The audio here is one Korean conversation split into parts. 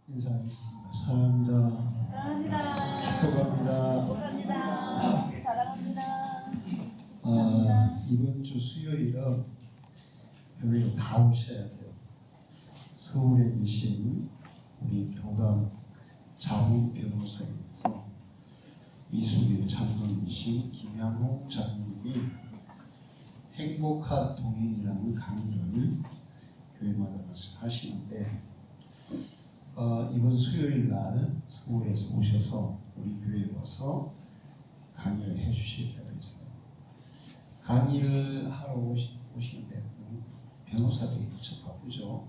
인사하겠습니다. 사랑합니다. 사랑합니다. 축복합니다. 축복합니다. 사랑합니다. 이번 주 수요일은 교회로 다 오셔야 돼요. 서울에 계신 우리 교단 자무 변호사님께서 이수길 장로님이신 김양호 장로님이 행복한 동행이라는 강의를 교회마다 가서 하시는데 이번 수요일 날 서울에서 오셔서 우리 교회에 와서 강의를 해주시겠다고 했어요. 강의를 하러 오시는데 변호사들이 무척 바쁘죠.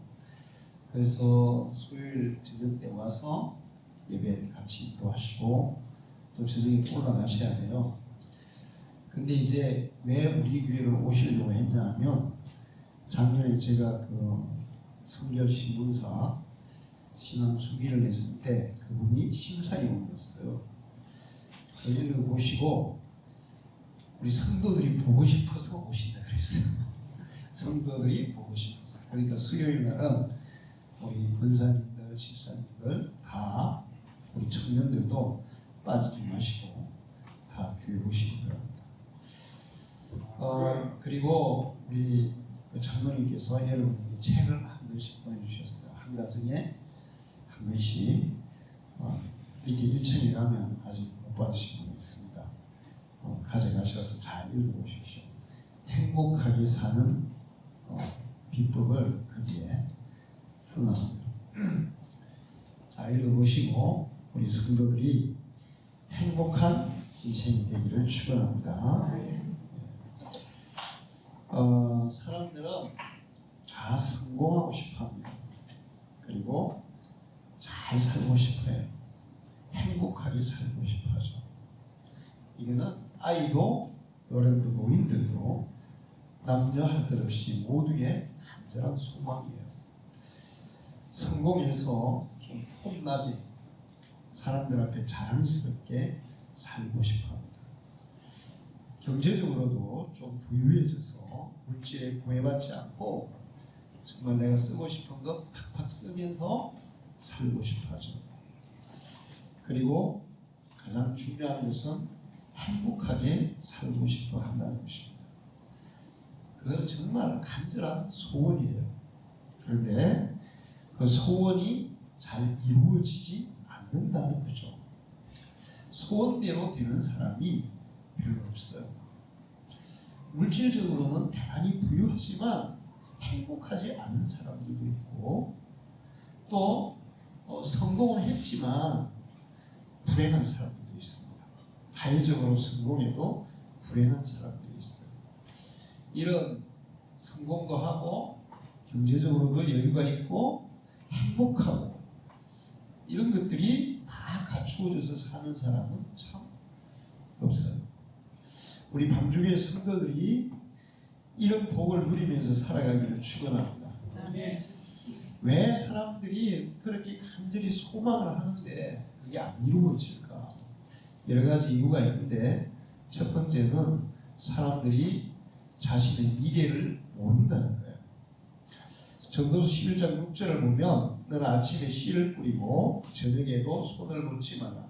그래서 수요일 저녁 때 와서 예배 같이 또 하시고 또 저녁에 또 올라가셔야 돼요. 근데 이제 왜 우리 교회로 오시려고 했냐면 작년에 제가 그 성결 신문사 신앙 수기를 했을 때 그분이 심사위원이었어요. 그를 모시고 우리 성도들이 보고 싶어서 오신다 그랬어요. 성도들이 보고 싶어서. 그러니까 수요일 날은 우리 권사님들, 집사님들 다 우리 청년들도 빠지지 마시고 다 교회 오시기 바랍니다. 그리고 우리 장로님께서 여러분에게 책을 한 권씩 보내주셨어요. 한 가정에 한 권씩. 이렇게 1층에 가면 아직 못 받으신 분이 있습니다. 가져가셔서 잘 읽어보십시오. 행복하게 사는 비법을 거기에 써놨어요. 잘 읽어보시고 우리 성도들이 행복한 인생이 되기를 축원합니다. 사람들은 다 성공하고 싶어합니다. 그리고 잘 살고 싶어해요. 행복하게 살고 싶어하죠. 이거는 아이도 어른도 노인들도 남녀 할 것 없이 모두의 간절한 소망이에요. 성공해서 좀 폼나게 사람들 앞에 자랑스럽게 살고 싶어합니다. 경제적으로도 좀 부유해져서 물질에 구애받지 않고 정말 내가 쓰고 싶은 거 팍팍 쓰면서 살고 싶어하죠. 그리고 가장 중요한 것은 행복하게 살고 싶어 한다는 것입니다. 그건 정말 간절한 소원이에요. 그런데 그 소원이 잘 이루어지지 않는다는 거죠. 소원대로 되는 사람이 별로 없어요. 물질적으로는 대단히 부유하지만 행복하지 않은 사람들도 있고 또 성공을 했지만 불행한 사람들도 있습니다. 사회적으로 성공해도 불행한 사람들이 있어요. 이런 성공도 하고 경제적으로도 여유가 있고 행복하고 이런 것들이 다 갖추어져서 사는 사람은 참 없어요. 우리 방주교회 성도들이 이런 복을 누리면서 살아가기를 축원합니다. 왜 사람들이 그렇게 간절히 소망을 하는데 그게 안 이루어질까? 여러 가지 이유가 있는데 첫 번째는 사람들이 자신의 미래를 모른다는 거예요. 전도서 11장 6절을 보면 너는 아침에 씨를 뿌리고 저녁에도 손을 놓지 마라.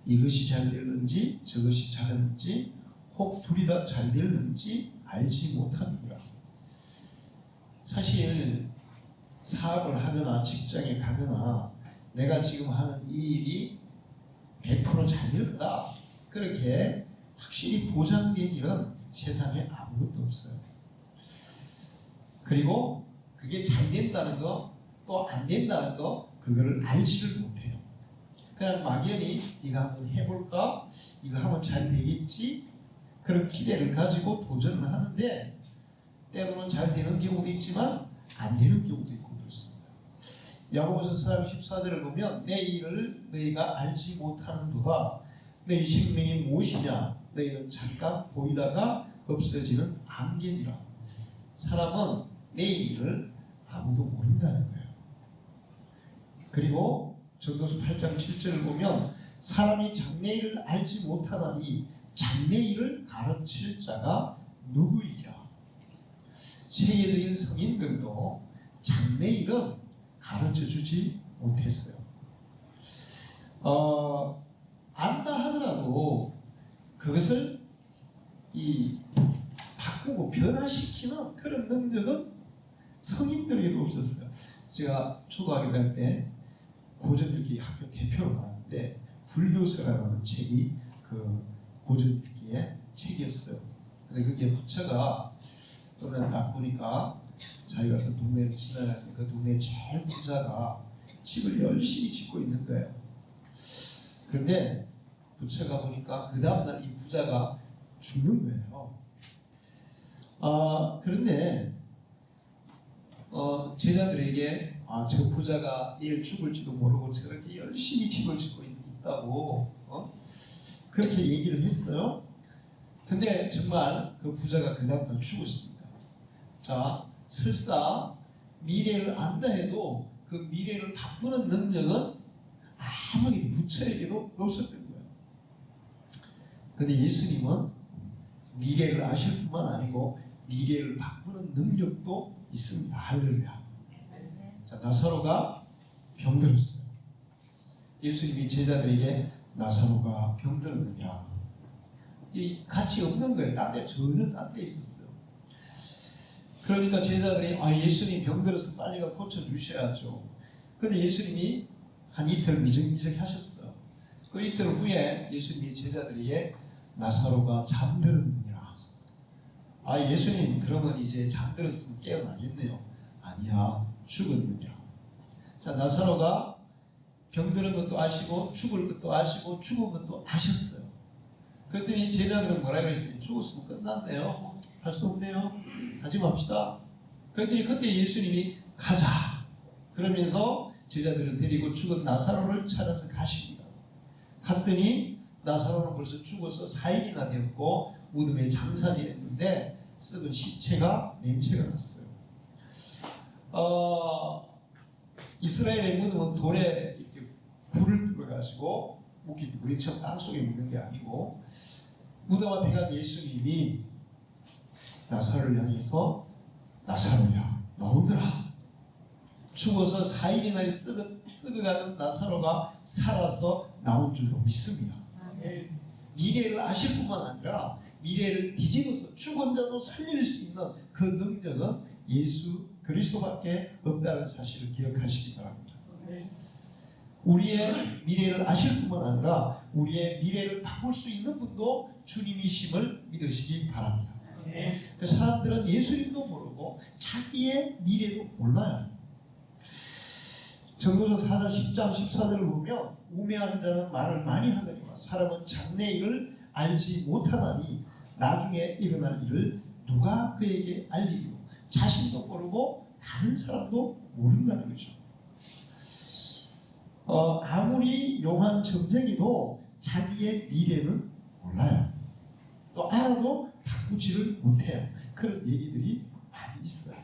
이것이 잘 되는지 저것이 잘하는지 혹 둘이 다 잘 되는지 알지 못하느니라. 사실 사업을 하거나 직장에 가거나 내가 지금 하는 이 일이 100% 잘 될 거다. 그렇게 확실히 보장된 일은 세상에 아무것도 없어요. 그리고 그게 잘 된다는 거, 또 안 된다는 거, 그거를 알지를 못해요. 그냥 막연히 네가 한번 해볼까? 이거 하면 잘 되겠지? 그런 기대를 가지고 도전을 하는데 때로는 잘 되는 경우도 있지만 안 되는 경우도 있고 그렇습니다. 야고보서 4장 14절을 보면 내 일을 너희가 알지 못하는도다. 너희 생명이 무엇이냐? 너희는 잠깐 보이다가 없어지는 안개니라. 사람은 내일을 아무도 모른다는 거예요. 그리고 전도서 8장 7절을 보면 사람이 장래일을 알지 못하다니 장래일을 가르칠 자가 누구이랴. 세계적인 성인들도 장래일은 가르쳐주지 못했어요. 안다 하더라도 그것을 바꾸고 변화시키는 그런 능력은 성인들에게도 없었어요. 제가 초등학교 다닐 때 고전읽기 학교 대표로 나왔는데 불교서라는 책이 그 고전읽기의 책이었어요. 근데 그게 부처가 어느 날 딱 보니까 자기가 그 동네를 지나가는데 그 동네 제일 부자가 집을 열심히 짓고 있는 거예요. 그런데 부처가 보니까 그 다음날 이 부자가 죽는 거예요. 그런데 제자들에게 저 부자가 내일 죽을지도 모르고 저렇게 열심히 집을 짓고 있다고 그렇게 얘기를 했어요. 근데 정말 그 부자가 그 다음날 죽었습니다. 자, 설사 미래를 안다 해도 그 미래를 바꾸는 능력은 아무리 부처에게도 없었던 거예요. 근데 예수님은 미래를 아실 뿐만 아니고 미래를 바꾸는 능력도 있습니다. 할렐루야. 자, 나사로가 병들었어요. 예수님이 제자들에게 나사로가 병들었느냐, 이 가치 없는 거예요. 전혀 딴 데 있었어요. 그러니까 제자들이 예수님이 병들어서 빨리 가 고쳐주셔야죠. 근데 예수님이 한 이틀 미적미적 하셨어요. 그 이틀 후에 예수님이 제자들에게 나사로가 잠들었느니라. 예수님 그러면 이제 잠들었으면 깨어나겠네요. 아니야, 죽었느니라. 자, 나사로가 병드는 것도 아시고 죽을 것도 아시고 죽은 것도 아셨어요. 그랬더니 제자들은 뭐라 그랬어요? 죽었으면 끝났네요. 할 수 없네요. 가지 맙시다. 그랬더니 그때 예수님이 가자 그러면서 제자들을 데리고 죽은 나사로를 찾아서 가십니다. 갔더니 나사로는 벌써 죽어서 4일이나 되었고 무덤에 장사를 했는데 썩은 시체가 냄새가 났어요. 이스라엘의 무덤은 돌에 이렇게 불을 들어가지고 묵히기, 우리처럼 땅속에 묻는 게 아니고 무덤 앞에 간 예수님이 나사로를 향해서 나사로야 나오더라. 죽어서 4일이나 썩어가는 나사로가 살아서 나온 줄로 믿습니다. 미래를 아실 뿐만 아니라 미래를 뒤집어서 죽은 자도 살릴 수 있는 그 능력은 예수 그리스도밖에 없다는 사실을 기억하시기 바랍니다. 우리의 미래를 아실 뿐만 아니라 우리의 미래를 바꿀 수 있는 분도 주님이심을 믿으시기 바랍니다. 사람들은 예수님도 모르고 자기의 미래도 몰라요. 전도서 4장 10장 14절을 보면 우매한 자는 말을 많이 하거니와 사람은 장래일을 알지 못하나니 나중에 일어날 일을 누가 그에게 알리리요. 자신도 모르고 다른 사람도 모른다는 거죠. 아무리 용한 점쟁이도 자기의 미래는 몰라요. 또 알아도 바꾸지를 못해요. 그런 얘기들이 많이 있어요.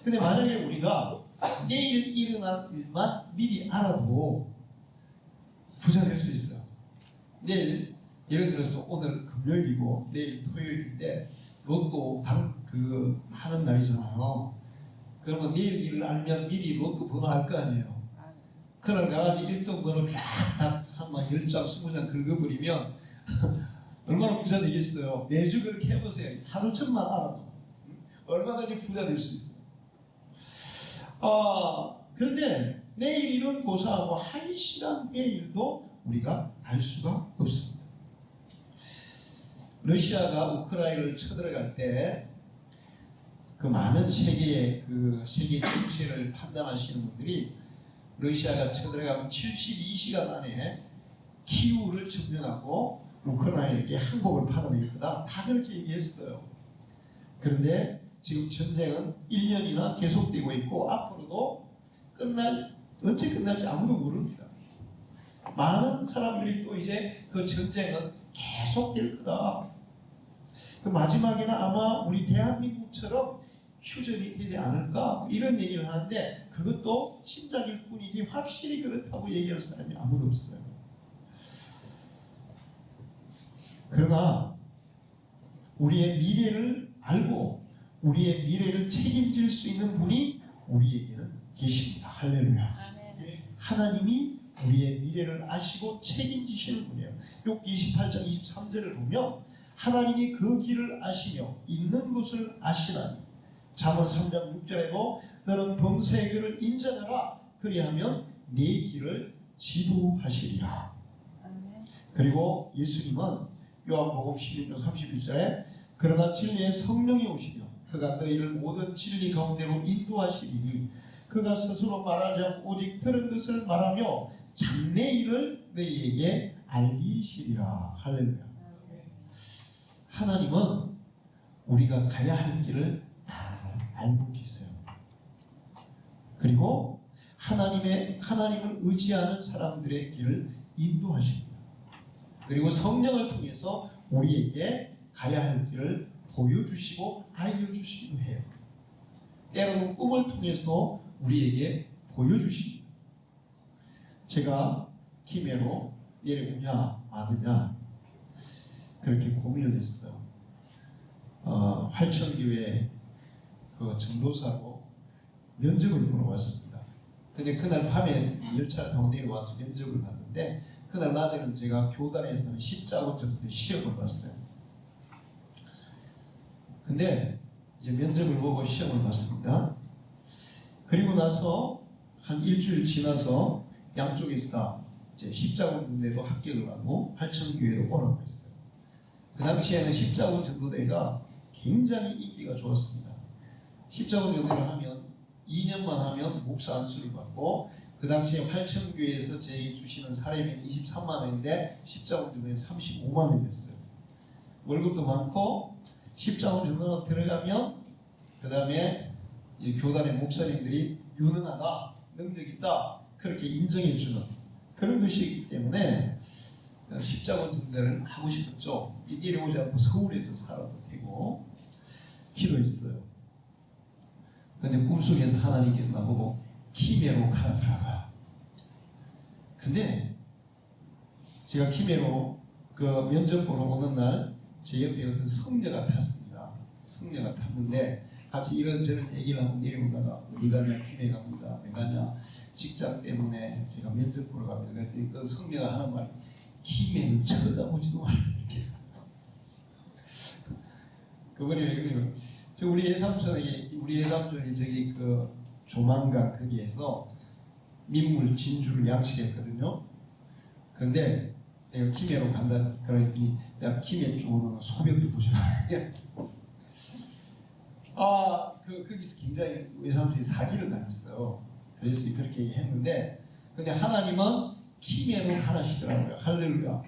근데 만약에 우리가 내일 일어날 일만 미리 알아도 부자 될 수 있어요. 내일 예를 들어서 오늘 금요일이고 내일 토요일인데 로또 하는 날이잖아요. 그러면 내일 일을 알면 미리 로또 번호 알 거 아니에요. 그날 가가지고 1등 번호 쫙 한번 10장 20장 긁어버리면 얼마나 부자 되겠어요. 매주 그렇게 해보세요. 하루쯤만 알아도 얼마든지 부자 될 수 있어요. 그런데 내일 일은 고사하고 한 시간 후의 일도 우리가 알 수가 없습니다. 러시아가 우크라이나를 쳐들어갈 때 그 많은 세계 정치를 판단하시는 분들이 러시아가 쳐들어가면 72시간 안에 키우를 점령하고 우크라이나에게 항복을 받아낼 거다. 다 그렇게 얘기했어요. 그런데 지금 전쟁은 1년이나 계속되고 있고 앞으로도 언제 끝날지 아무도 모릅니다. 많은 사람들이 또 이제 그 전쟁은 계속될 거다. 그 마지막에는 아마 우리 대한민국처럼 휴전이 되지 않을까 이런 얘기를 하는데 그것도 짐작일 뿐이지 확실히 그렇다고 얘기할 사람이 아무도 없어요. 그러나 우리의 미래를 알고 우리의 미래를 책임질 수 있는 분이 우리에게는 계십니다. 할렐루야. 하나님이 우리의 미래를 아시고 책임지시는 분이에요. 욥기 28장 23절을 보면 하나님이 그 길을 아시며 있는 곳을 아시나니, 잠언 3장 6절에도 너는 범사의 길을 인정하라 그리하면 네 길을 지도하시리라. 그리고 예수님은 요한복음 16장 31절에 그러나 진리의 성령이 오시며 그가 너희를 모든 진리 가운데로 인도하시리니 그가 스스로 말하지 않고 오직 들은 것을 말하며 장래 일을 너희에게 알리시리라. 할렐루야. 하나님은 우리가 가야 할 길을 다 알고 계세요. 그리고 하나님을 의지하는 사람들의 길을 인도하십니다. 그리고 성령을 통해서 우리에게 가야 할 길을 보여주시고 알려주시기도 해요. 때로는 꿈을 통해서 우리에게 보여주십니다. 제가 김해로 내려오냐 마느냐 그렇게 고민을 했어요. 활천교회 그 전도사로 면접을 보러 왔습니다. 근데 그날 밤에 열차 타고 내려와서 면접을 봤는데 그날 낮에는 제가 교단에서는 십자군 전도 시험을 봤어요. 근데 이제 면접을 보고 시험을 봤습니다. 그리고 나서 한 일주일 지나서 양쪽에서 다 이제 십자군 전도대도 합격을 하고 활천교회로 오라고 했어요. 그 당시에는 십자군 전도대가 굉장히 인기가 좋았습니다. 십자군 전도를 하면 2년만 하면 목사 안수를 받고, 그 당시에 활천교회에서 저에게 주시는 사례비는 23만 원인데 십자군 전도는 35만 원이었어요. 월급도 많고 십자군 전도로 들어가면 그 다음에 교단의 목사님들이 유능하다, 능력 있다 그렇게 인정해주는 그런 것이기 때문에 십자군 전도를 하고 싶었죠. 내려오지 않고 서울에서 살아도 되고 기도했어요. 근데 꿈속에서 하나님께서 나보고 김해로 가라더라고요. 근데 제가 김해로 그 면접 보러 오는 날 제 옆에 어떤 성녀가 탔습니다. 성녀가 탔는데 같이 이런저런 얘기를 하고 내려오다가 어디 가냐, 김해 갑니다. 왜 가냐, 직장 때문에 제가 면접 보러 갑니다. 그랬더니 그 성녀가 하는 말이 김해는 쳐다보지도 말라 이렇게. 그분이 왜 그래요? 우리 예삼촌이 저기 그 조만간 거기에서 민물 진주를 양식했거든요. 그런데 내가 김해로 간다 그러더니 내가 김해 쪽으로 소변도 보지 마. 거기서 굉장히 예삼촌이 사기를 당했어요. 그래서 그렇게 얘기했는데, 근데 하나님은 김해로 하나시더라고요. 할렐루야.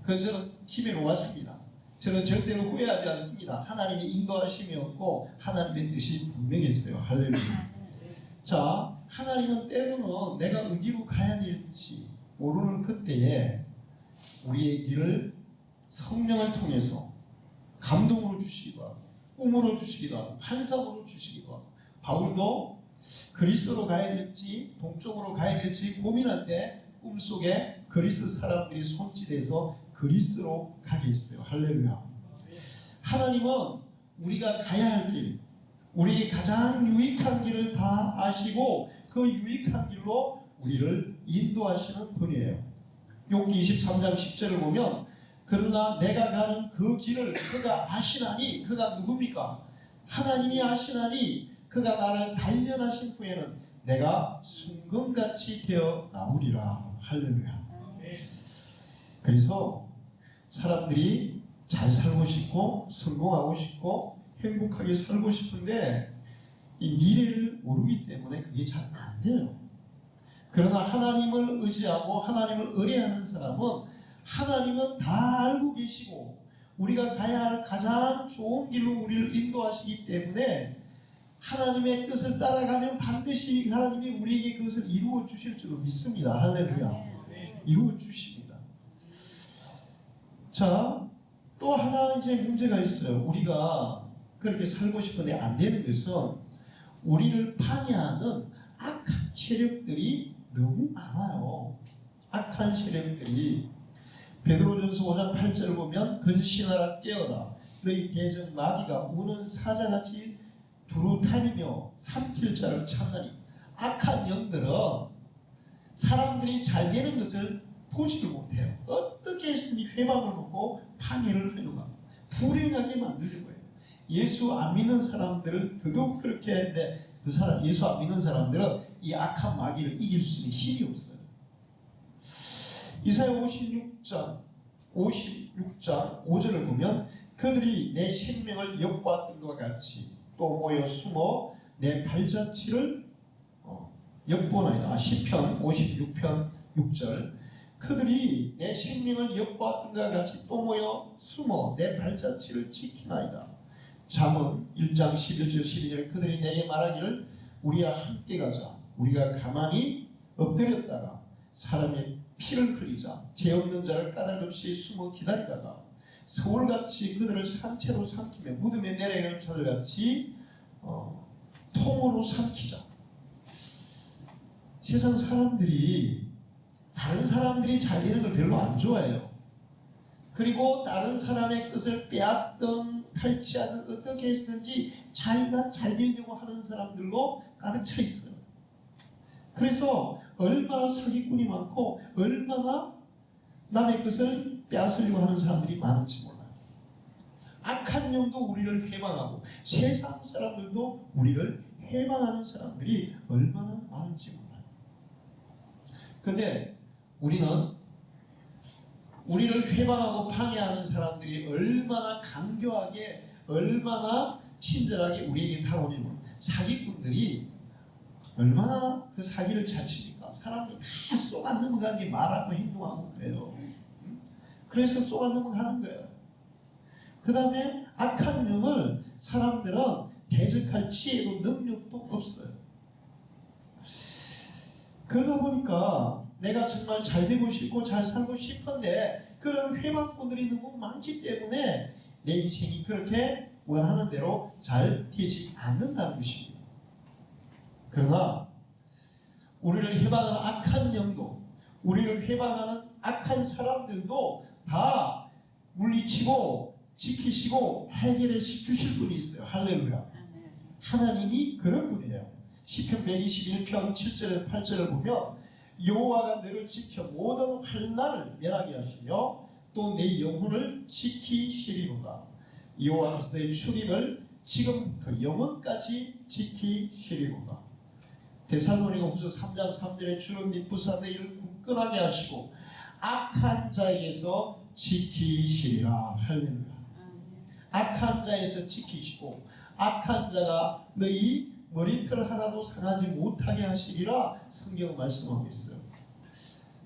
그래서 저는 김해로 왔습니다. 저는 절대로 후회하지 않습니다. 하나님이 인도하심이었고 하나님의 뜻이 분명히 있어요. 할렐루야. 자, 하나님은 때로는 내가 어디로 가야 될지 모르는 그때에 우리의 길을 성령을 통해서 감동으로 주시기도 하고 꿈으로 주시기도 하고 환상으로 주시기도 하고, 바울도 그리스로 가야 될지 동쪽으로 가야 될지 고민할 때 꿈속에 그리스 사람들이 손짓해서 그리스로 가게 했어요. 할렐루야. 하나님은 우리가 가야 할 길, 우리의 가장 유익한 길을 다 아시고 그 유익한 길로 우리를 인도하시는 분이에요. 욥기 23장 10절을 보면 그러나 내가 가는 그 길을 그가 아시나니, 그가 누굽니까? 하나님이 아시나니 그가 나를 단련하신 후에는 내가 순금같이 되어 나오리라. 할렐루야. 그래서 사람들이 잘 살고 싶고 성공하고 싶고 행복하게 살고 싶은데 이 미래를 모르기 때문에 그게 잘 안 돼요. 그러나 하나님을 의지하고 하나님을 의뢰하는 사람은 하나님은 다 알고 계시고 우리가 가야 할 가장 좋은 길로 우리를 인도하시기 때문에 하나님의 뜻을 따라가면 반드시 하나님이 우리에게 그것을 이루어 주실 줄로 믿습니다. 할렐루야. 이루어 주십니다. 자, 또 하나 이제 문제가 있어요. 우리가 그렇게 살고 싶은데 안 되는 것은 우리를 방해하는 악한 세력들이 너무 많아요. 악한 세력들이. 베드로전서 5장 8절을 보면 근신하라 깨어라 너희 대적 마귀가 우는 사자같이 두루다니며 삼킬 자를 찾나니. 악한 영들은 사람들이 잘 되는 것을 보지를 못해요. 어떻게 해서든지 회방을 놓고 방해를 하려고 불행하게 만들려고 해요. 예수 안 믿는 사람들을 더더욱 그렇게 했는데 예수 안 믿는 사람들은 이 악한 마귀를 이길 수 있는 힘이 없어요. 이사야 56장 5절을 보면 그들이 내 생명을 엿보았던 것과 같이 또 모여 숨어 내 발자취를 엿보나이다. 시편 56편 6절 그들이 내 생명을 엿보았던 것과 같이 또 모여 숨어 내 발자취를 지키나이다. 잠언 1장 11절 12절 그들이 내게 말하기를 우리와 함께 가자. 우리가 가만히 엎드렸다가 사람의 피를 흘리자. 죄 없는 자를 까닭없이 숨어 기다리다가 서울같이 그들을 산채로 삼키며 무덤에 내려가는 자들같이 통으로 삼키자. 세상 사람들이 다른 사람들이 잘 되는 걸 별로 안 좋아해요. 그리고 다른 사람의 것을 빼앗든 탈취하든 어떻게 했든지 자기가 잘 되려고 하는 사람들로 가득 차 있어요. 그래서 얼마나 사기꾼이 많고 얼마나 남의 것을 빼앗으려고 하는 사람들이 많은지 몰라요. 악한 영도 우리를 해방하고 세상 사람들도 우리를 해방하는 사람들이 얼마나 많은지 몰라요. 그런데 우리는 우리를 회방하고 방해하는 사람들이 얼마나 강교하게 얼마나 친절하게 우리에게 다가오냐면 사기꾼들이 얼마나 그 사기를 잘 치니까 사람들 다 쏘아 넘어가게 말하고 행동하고 그래요. 그래서 쏘아 넘어가는 거예요. 그 다음에 악한 영을 사람들은 대적할 지혜도 능력도 없어요. 그러다 보니까 내가 정말 잘 되고 싶고 잘 살고 싶은데 그런 회방꾼들이 너무 많기 때문에 내 인생이 그렇게 원하는 대로 잘 되지 않는다는 것입니다. 그러나 우리를 해방하는 악한 영도 우리를 해방하는 악한 사람들도 다 물리치고 지키시고 해결해 주실 분이 있어요. 할렐루야. 하나님이 그런 분이에요. 시편 121편 7절에서 8절을 보면 여호와가 너를 지켜 모든 환난을 면하게 하시며 또 내 영혼을 지키시리로다. 여호와께서 너의 출입을 지금부터 영원까지 지키시리로다. 데살로니가후서 3장 3절에 주는 믿부사 너희를 굳건하게 하시고 악한 자에게서 지키시리라. 할렐루야. 악한 자에서 지키시고 악한 자가 너희 머리털 하나도 상하지 못하게 하시리라 성경 말씀하고 있어요.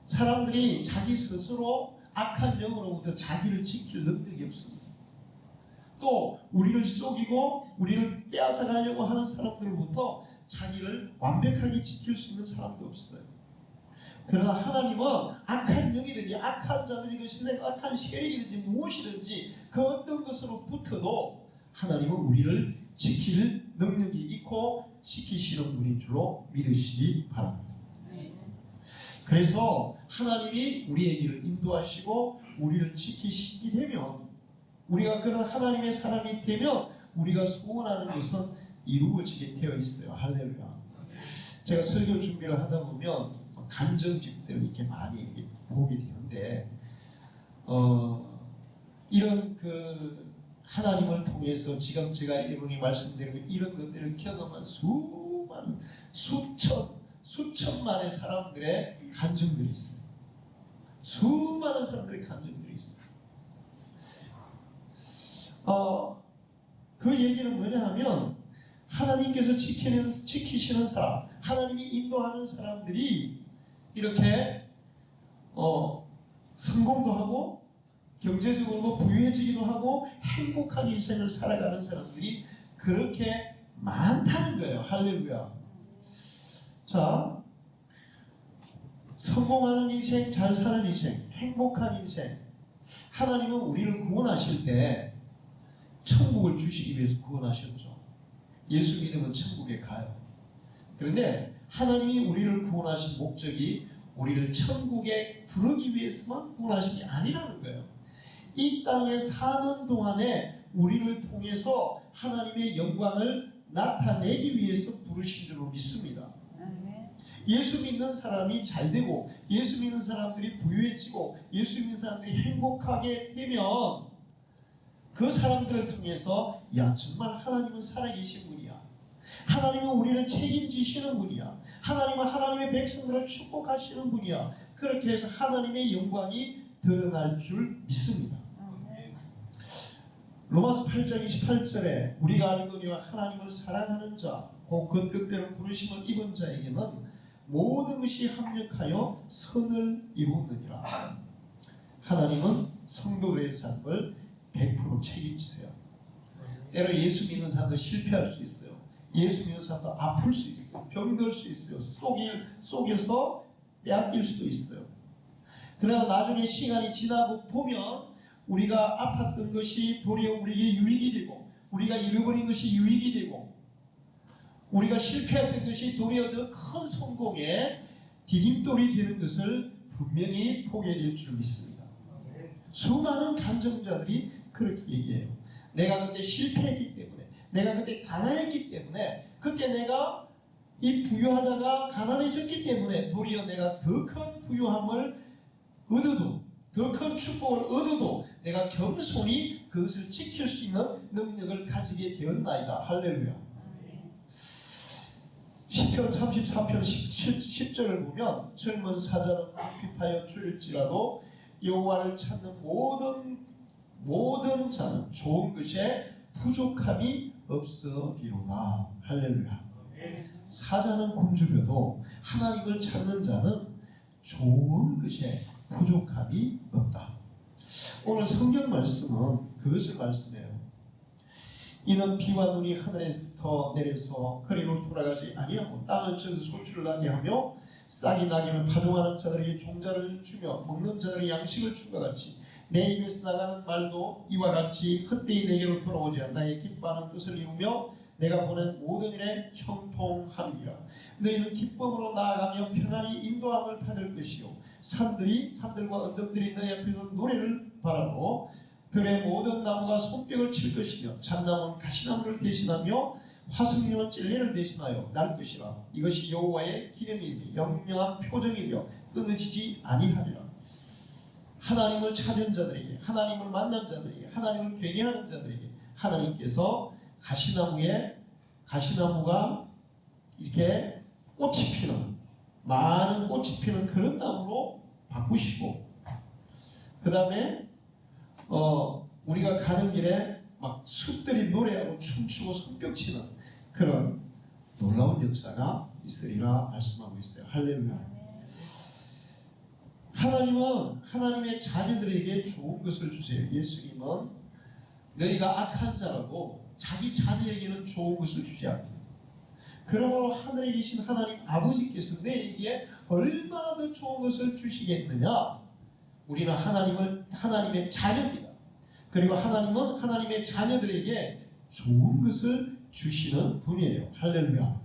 사람들이 자기 스스로 악한 영으로부터 자기를 지킬 능력이 없습니다. 또 우리를 속이고 우리를 빼앗아가려고 하는 사람들로부터 자기를 완벽하게 지킬 수 있는 사람도 없어요. 그러나 하나님은 악한 영이든지 악한 자들이든지 악한 세력이든지 무엇이든지 그 어떤 것으로부터도 하나님은 우리를 지킬 능력이 있고 지키시는 분인 줄로 믿으시기 바랍니다. 그래서 하나님이 우리의 길을 인도하시고 우리를 지키시게 되면 우리가 그런 하나님의 사람이 되면 우리가 소원하는 것은 이루어지게 되어 있어요. 할렐루야. 제가 설교 준비를 하다 보면 간증집들을 이렇게 많이 이렇게 보게 되는데 이런 그 하나님을 통해서 지금 제가 이분이 말씀드리고 이런 것들을 경험한 수많은 수천만의 사람들의 간증들이 있어요. 수많은 사람들의 간증들이 있어요. 그 얘기는 뭐냐 하면 하나님께서 지키시는 사람, 하나님이 인도하는 사람들이 이렇게 성공도 하고 경제적으로 부유해지기도 하고 행복한 인생을 살아가는 사람들이 그렇게 많다는 거예요. 할렐루야. 자, 성공하는 인생, 잘 사는 인생, 행복한 인생. 하나님은 우리를 구원하실 때 천국을 주시기 위해서 구원하셨죠. 예수 믿으면 천국에 가요. 그런데 하나님이 우리를 구원하신 목적이 우리를 천국에 부르기 위해서만 구원하신 게 아니라는 거예요. 이 땅에 사는 동안에 우리를 통해서 하나님의 영광을 나타내기 위해서 부르신 줄로 믿습니다. 예수 믿는 사람이 잘 되고 예수 믿는 사람들이 부유해지고 예수 믿는 사람들이 행복하게 되면 그 사람들을 통해서 야 정말 하나님은 살아계신 분이야. 하나님은 우리를 책임지시는 분이야. 하나님은 하나님의 백성들을 축복하시는 분이야. 그렇게 해서 하나님의 영광이 드러날 줄 믿습니다. 로마서 8장 28절에 우리가 알거니와 하나님을 사랑하는 자 곧 그 뜻대로 부르심을 입은 자에게는 모든 것이 합력하여 선을 이루느니라. 하나님은 성도들의 삶을 100% 책임지세요. 때로 예수 믿는 사람도 실패할 수 있어요. 예수 믿는 사람도 아플 수 있어요. 병들 수 있어요. 속에서 빼앗길 수도 있어요. 그러나 나중에 시간이 지나고 보면 우리가 아팠던 것이 도리어 우리에게 유익이 되고 우리가 잃어버린 것이 유익이 되고 우리가 실패했던 것이 도리어 더 큰 성공의 디딤돌이 되는 것을 분명히 보게 될 줄 믿습니다. 수많은 간증자들이 그렇게 얘기해요. 내가 그때 실패했기 때문에 내가 그때 가난했기 때문에 그때 내가 이 부유하다가 가난해졌기 때문에 도리어 내가 더 큰 부유함을 얻어도 더 큰 축복을 얻어도 내가 겸손히 그것을 지킬 수 있는 능력을 가지게 되었나이다. 할렐루야. 시편 33편 10절을 보면 젊은 사자는 궁핍하여 줄일지라도 여호와를 찾는 모든 자는 좋은 것에 부족함이 없으리로다. 할렐루야. 사자는 굶주려도 하나님을 찾는 자는 좋은 것에 부족함이 없다. 오늘 성경 말씀은 그것을 말씀해요. 이는 비와 눈이 하늘에서 내려서 거리로 돌아가지 아니하고 땅을 쳐서 소출을 나게 하며 싹이 나기는 파종하는 자들에게 종자를 주며 먹는 자들에게 양식을 주가 같이 내 입에서 나가는 말도 이와 같이 헛되이 내게로 돌아오지 않아 나의 기뻐하는 뜻을 이루며 내가 보낸 모든 일에 형통함이라. 너희는 기쁨으로 나아가며 평안히 인도함을 받을 것이요 산들과 언덕들이 너희 앞에서 노래를 바라고 들의 모든 나무가 손뼉을 칠 것이며 잣나무는 가시나무를 대신하며 화석류는 찔레를 대신하여 날 것이라. 이것이 여호와의 기름이니 영영한 표정이며 끊어지지 아니하리라. 하나님을 찾은 자들에게 하나님을 만난 자들에게 하나님을 경외하는 자들에게 하나님께서 가시나무가 이렇게 꽃이 피는 많은 꽃이 피는 그런 나무로 바꾸시고 그 다음에 우리가 가는 길에 막 숲들이 노래하고 춤추고 손뼉치는 그런 놀라운 역사가 있으리라 말씀하고 있어요. 할렐루야. 하나님은 하나님의 자녀들에게 좋은 것을 주세요. 예수님은 너희가 악한 자라도 자기 자녀에게는 좋은 것을 주지 않습니다. 그러므로 하늘에 계신 하나님 아버지께서 너희에게 얼마나 더 좋은 것을 주시겠느냐. 우리는 하나님의 자녀입니다. 그리고 하나님은 하나님의 자녀들에게 좋은 것을 주시는 분이에요. 할렐루야.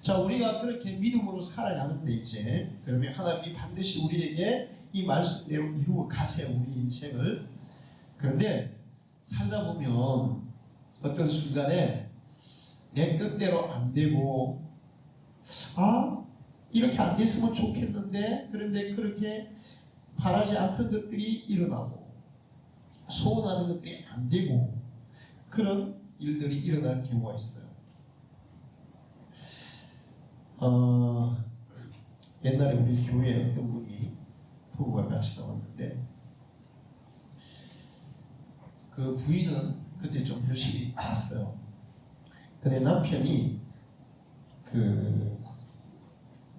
자, 우리가 그렇게 믿음으로 살아가는데 이제 그러면 하나님이 반드시 우리에게 이 말씀대로 이루어 가세요. 우리 인생을. 그런데 살다 보면 어떤 순간에 내 뜻대로 안 되고 이렇게 안 됐으면 좋겠는데 그런데 그렇게 바라지 않던 것들이 일어나고 소원하는 것들이 안 되고 그런 일들이 일어날 경우가 있어요. 옛날에 우리 교회에 어떤 분이 부부가 같이 나왔는데 그 부인은 그때 좀 열심히 했어요. 근데 남편이 그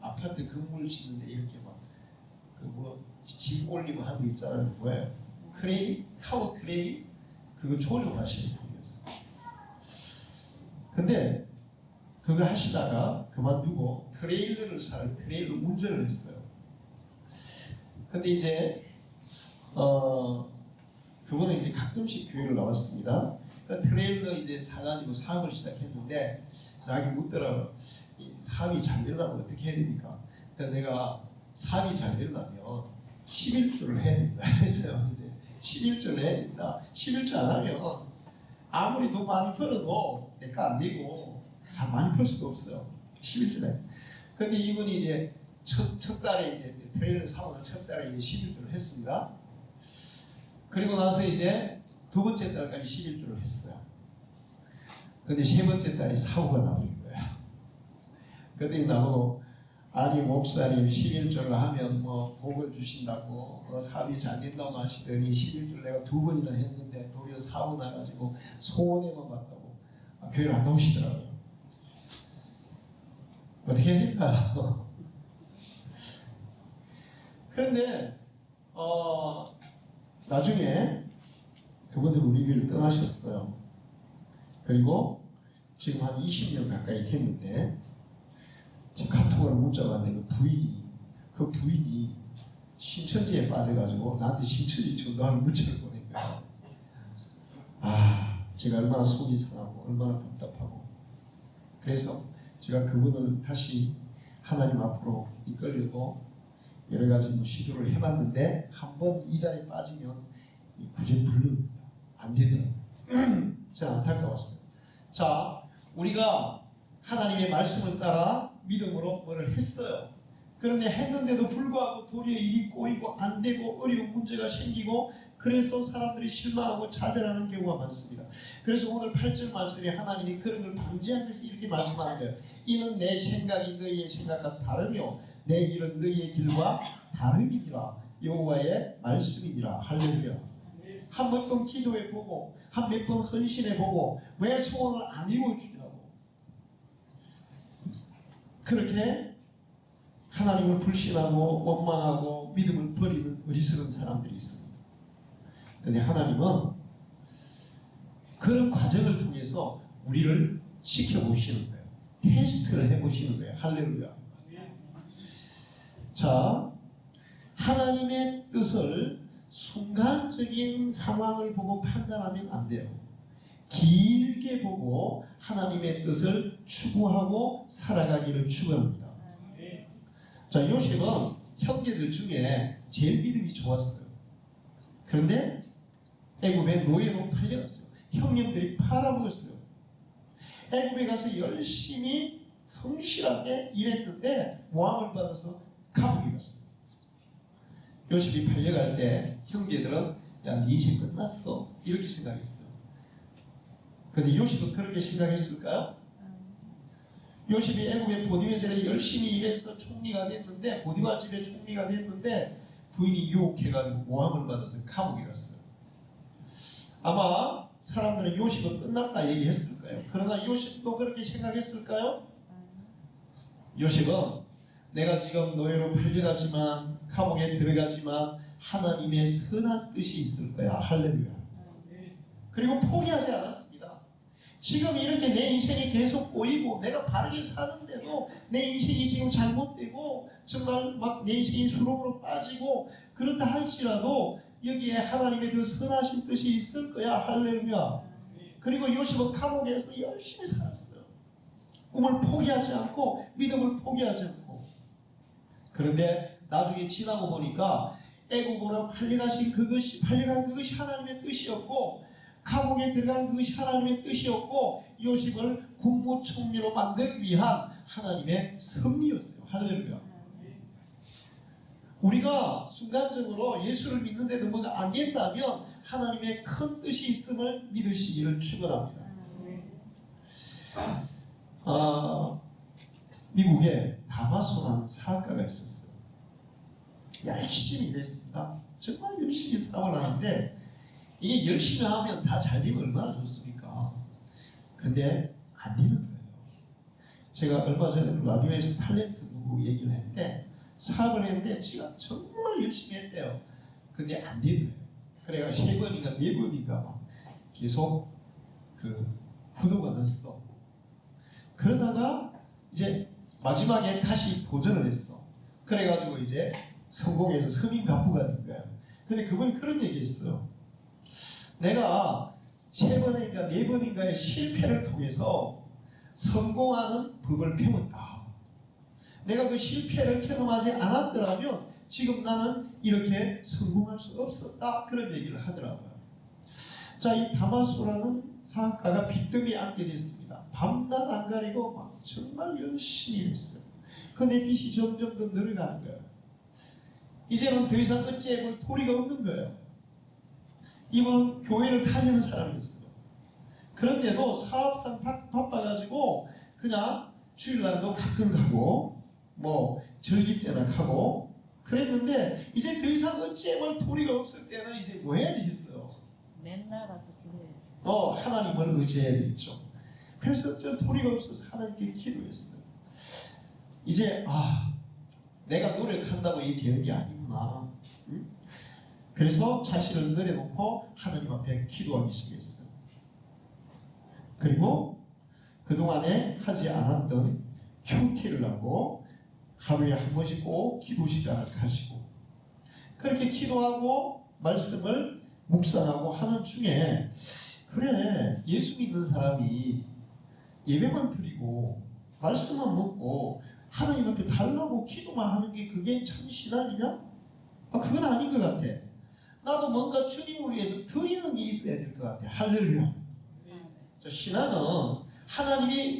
아파트 건물 짓는데 이렇게 막 짐 올리고 하는 거 있잖아요. 왜? 크레인, 타워 크레인 그거 조종하시는 분이었어요. 근데 그거 하시다가 그만두고 트레일러 운전을 했어요. 근데 이제 그분은 이제 가끔씩 교회를 나왔습니다. 그 트레일러 이제 사가지고 사업을 시작했는데 나에게 묻더라고요. 이 사업이 잘 되려면 어떻게 해야 됩니까? 그래서 내가 사업이 잘 되려면 11조를 해야 됩니다. 그랬어요. 이제 11조를 해야 됩니다. 11조 안 하면 아무리 돈 많이 벌어도 내가 안 되고 잘 많이 벌 수가 없어요. 11조에. 근데 이분이 이제 첫 달에 이제 트레이너 사원을 첫 달에 이제 11주를 했습니다. 그리고 나서 이제 두 번째 달까지 11주를 했어요. 근데 세 번째 달에 사고가 나버린 거야. 그랬더니 나보고 아니 목사님 11주를 하면 뭐 복을 주신다고 사업이 잘 된다고 하시더니 11주를 내가 두 번이나 했는데 도리어 사고 나가지고 소원에만 봤다고 교회를 안 나오시더라고요. 어떻게 해야 될까요? 그런데 나중에 그분들 우리 교회를 떠나셨어요. 그리고 지금 한 20년 가까이 됐는데 제 카톡으로 문자가 왔는데 그 부인이 신천지에 빠져가지고 나한테 신천지 전도하는 문자를 보낸 거예요. 아, 제가 얼마나 속이 상하고 얼마나 답답하고. 그래서 제가 그분을 다시 하나님 앞으로 이끌려고 여러 가지 시도를 해봤는데 한번 이단에 빠지면 구제불능입니다. 안 되더라고요. 저는 안타까웠어요. 자, 우리가 하나님의 말씀을 따라 믿음으로 뭐를 했어요. 그런데 했는데도 불구하고 도리어 일이 꼬이고 안 되고 어려운 문제가 생기고 그래서 사람들이 실망하고 좌절하는 경우가 많습니다. 그래서 오늘 8절 말씀에 하나님이 그런 걸 방지하면서 이렇게 말씀하는 거예요. 이는 내 생각이 너희의 생각과 다르며 내 길은 너희의 길과 다름이니라. 여호와의 말씀이니라. 할렐루야. 한 몇 번 기도해보고 한 몇 번 헌신해보고 왜 소원을 안 이루어주냐고 그렇게 하나님을 불신하고 원망하고 믿음을 버리는 어리석은 사람들이 있습니다. 그런데 하나님은 그런 과정을 통해서 우리를 지켜보시는 거예요. 테스트를 해보시는 거예요. 할렐루야. 자, 하나님의 뜻을 순간적인 상황을 보고 판단하면 안 돼요. 길게 보고 하나님의 뜻을 추구하고 살아가기를 축원합니다. 자, 요셉은 형제들 중에 제일 믿음이 좋았어요. 그런데 애굽에 노예로 팔려갔어요. 형님들이 팔아먹었어요. 애굽에 가서 열심히 성실하게 일했는데 모함을 받아서 감옥에 갔어요. 요셉이 팔려갈 때 형제들은 야, 네 인생 끝났어 이렇게 생각했어요. 그런데 요셉은 그렇게 생각했을까요? 요셉이 애굽의 보디발 집에 열심히 일해서 총리가 됐는데 보디발 집에 총리가 됐는데 부인이 유혹해가지고 모함을 받아서 감옥에 갔어요. 아마 사람들은 요셉은 끝났다 얘기했을 거예요. 그러나 요셉도 그렇게 생각했을까요? 요셉은 내가 지금 노예로 팔려가지만 감옥에 들어가지만 하나님의 선한 뜻이 있을 거야. 할렐루야. 그리고 포기하지 않았습니다. 지금 이렇게 내 인생이 계속 꼬이고 내가 바르게 사는데도 내 인생이 지금 잘못되고 정말 막 내 인생이 수렁으로 빠지고 그렇다 할지라도 여기에 하나님의 그 선하신 뜻이 있을 거야. 할렐루야. 그리고 요셉은 감옥에서 열심히 살았어요. 꿈을 포기하지 않고 믿음을 포기하지 않고. 그런데 나중에 지나고 보니까 애굽으로 팔려간 그것이 하나님의 뜻이었고 감옥에 들어간 그것이 하나님의 뜻이었고 요셉을 국무총리로 만들기 위한 하나님의 섭리였어요. 할렐루야. 우리가 순간적으로 예수를 믿는데도 뭔가 안 된다면 하나님의 큰 뜻이 있음을 믿으시기를 축원합니다. 미국에 다마소라는 사학가가 있었어요. 열심히 일했습니다. 정말 열심히 사업을 하는데 이게 열심히 하면 다 잘 되면 얼마나 좋습니까? 근데 안 되는 거예요. 제가 얼마 전에 라디오에서 탤런트 누구 얘기를 했는데 사업을 했는데 지가 정말 열심히 했대요. 근데 안 되더래요. 그래가 3번인가 4번인가 막 계속 후도가 났어. 그러다가 이제 마지막에 다시 도전을 했어. 그래가지고 이제 성공해서 서민 간부가 된 거야. 근데 그분이 그런 얘기 했어요. 내가 3번인가 4번인가의 실패를 통해서 성공하는 법을 배웠다. 내가 그 실패를 경험하지 않았더라면 지금 나는 이렇게 성공할 수 없었다. 그런 얘기를 하더라고요. 자, 이 다마소라는 사학가가 빚더미에 앉게 됐습니다. 밤낮 안 가리고 막 정말 열심히 일했어요. 내 빚이 점점 더 늘어가는 거예요. 이제는 더 이상 어찌해 볼 도리가 없는 거예요. 이분은 교회를 다니는 사람이었어요. 그런데도 사업상 바빠가지고 그냥 주일날도 가끔 가고 뭐 절기 때나 가고 그랬는데 이제 더 이상 어찌해 볼 도리가 없을 때는 이제 뭐 해야 되겠어요? 맨날 가서 기도해요. 하나님을 의지해야 되겠죠. 그래서 저 도리가 없어서 하나님께 기도했어요. 이제 내가 노력한다고 이게 되는 게 아니구나. 응? 그래서 자신을 내려놓고 하나님 앞에 기도하기 시작했어요. 그리고 그동안에 하지 않았던 큐티를 하고 하루에 한 번씩 꼭 기도 시간을 가지고 그렇게 기도하고 말씀을 묵상하고 하는 중에 그래 예수 믿는 사람이 예배만 드리고 말씀만 먹고 하나님 앞에 달라고 기도만 하는 게 그게 참 신앙이냐? 그건 아닌 것 같아. 나도 뭔가 주님을 위해서 드리는 게 있어야 될 것 같아. 할렐루야. 신앙은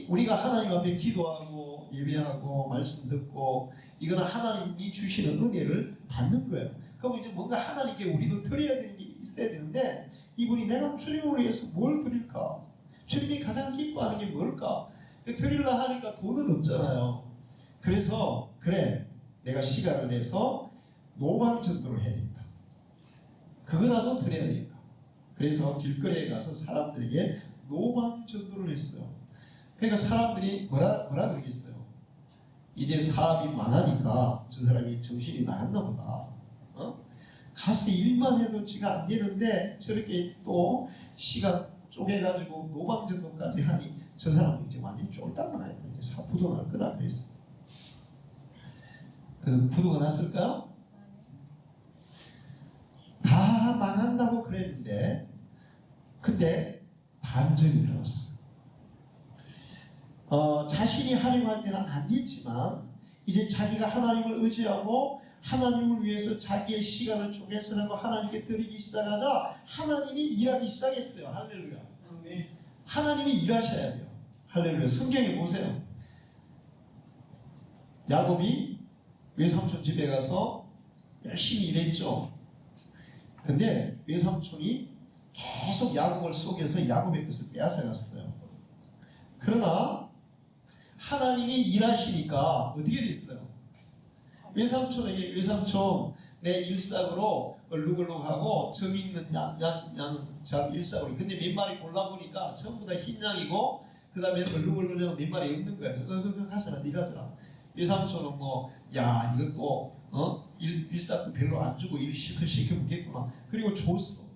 우리가 하나님 앞에 기도하고 예배하고 말씀 듣고 이거는 하나님이 주시는 은혜를 받는 거예요. 그럼 이제 뭔가 하나님께 우리도 드려야 되는 게 있어야 되는데 이분이 내가 주님을 위해서 뭘 드릴까? 주님이 가장 기뻐하는 게 뭘까? 드리려 하니까 돈은 없잖아요. 그래서 그래 내가 시간을 내서 노방 전도를 해야 되겠다. 그거라도 드려야 되겠다. 그래서 길거리에 가서 사람들에게 노방 전도를 했어요. 그러니까 사람들이 뭐라 그러겠어요? 이제 사업이 망하니까 저 사람이 정신이 나갔나 보다. 가서 일만 해도 지가 안 되는데 저렇게 또 시간 쪼개가지고 노방 전도까지 하니 저 사람은 이제 완전히 쫄딱 망했다. 이제 사부도 날 거다 그랬어. 그 부도가 났을까요? 다 망한다고 그랬는데 근데 반전이 일어났어. 자신이 하려고 할 때는 안 됐지만 이제 자기가 하나님을 의지하고 하나님을 위해서 자기의 시간을 쪼개서라도 하나님께 드리기 시작하자 하나님이 일하기 시작했어요. 할렐루야. 하나님이 일하셔야 돼요. 할렐루야. 성경에 보세요. 야곱이 외삼촌 집에 가서 열심히 일했죠. 근데 외삼촌이 계속 야곱을 속여서 야곱의 것을 빼앗아갔어요. 그러나 하나님이 일하시니까 어떻게 됐어요? 외삼촌에게 외삼촌 내 일삭으로 얼룩얼룩하고 점 있는 양 일삭으로 근데 몇 마리 골라보니까 전부 다 흰 양이고 그 다음에 얼룩얼룩한 몇 마리 없는 거야. 그거 가져라 네가 가져라. 외삼촌은 야 이것도 일삭도 별로 안 주고 일 시켜 먹겠구나. 그리고 줬어.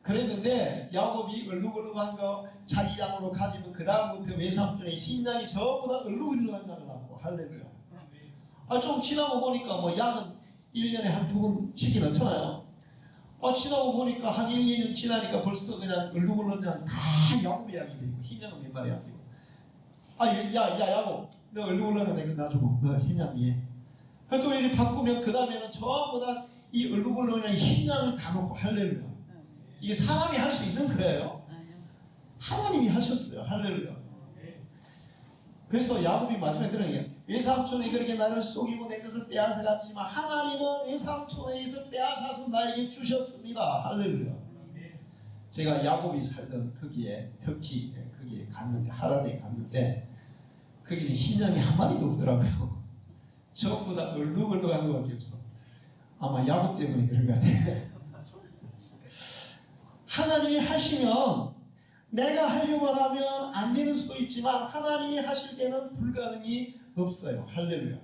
그랬는데 야곱이 얼룩얼룩한 거 자기 양으로 가지면 그 다음부터 외삼촌의 흰 양이 전부 다 얼룩얼룩한 양을 낳고 할렐루야. 좀 지나고 보니까 양은 1년에 한 2번씩이 넣잖아요. 지나고 보니까 한 1, 2년 지나니까 벌써 그냥 얼룩얼룩한 다 야곱의 양이 되고 흰 양은 몇 마리 안 되고 야 야곱 너 얼룩얼룩한 거 놔주고 너 흰 양 위에 또 이렇게 바꾸면 그 다음에는 전부 다 이 얼룩얼룩한 흰 양을 다 놓고 할렐루야. 이게 사람이 할 수 있는 거예요? 하나님이 하셨어요. 할렐루야. 그래서 야곱이 마지막에 그러는 게 외삼촌이 그렇게 나를 속이고 내 것을 빼앗아갔지만 하나님은 외삼촌에게서 빼앗아서 나에게 주셨습니다. 할렐루야. 제가 야곱이 살던 거기에 터키 거기에 갔는데 하란에 갔는데 거기는 흰 양이 한 마리도 없더라고요. 전부 다 얼룩얼룩한 것밖에 없어. 아마 야곱 때문에 그런 것 같아. 하나님이 하시면 내가 하려고 하면 안 되는 수도 있지만 하나님이 하실 때는 불가능이 없어요. 할렐루야.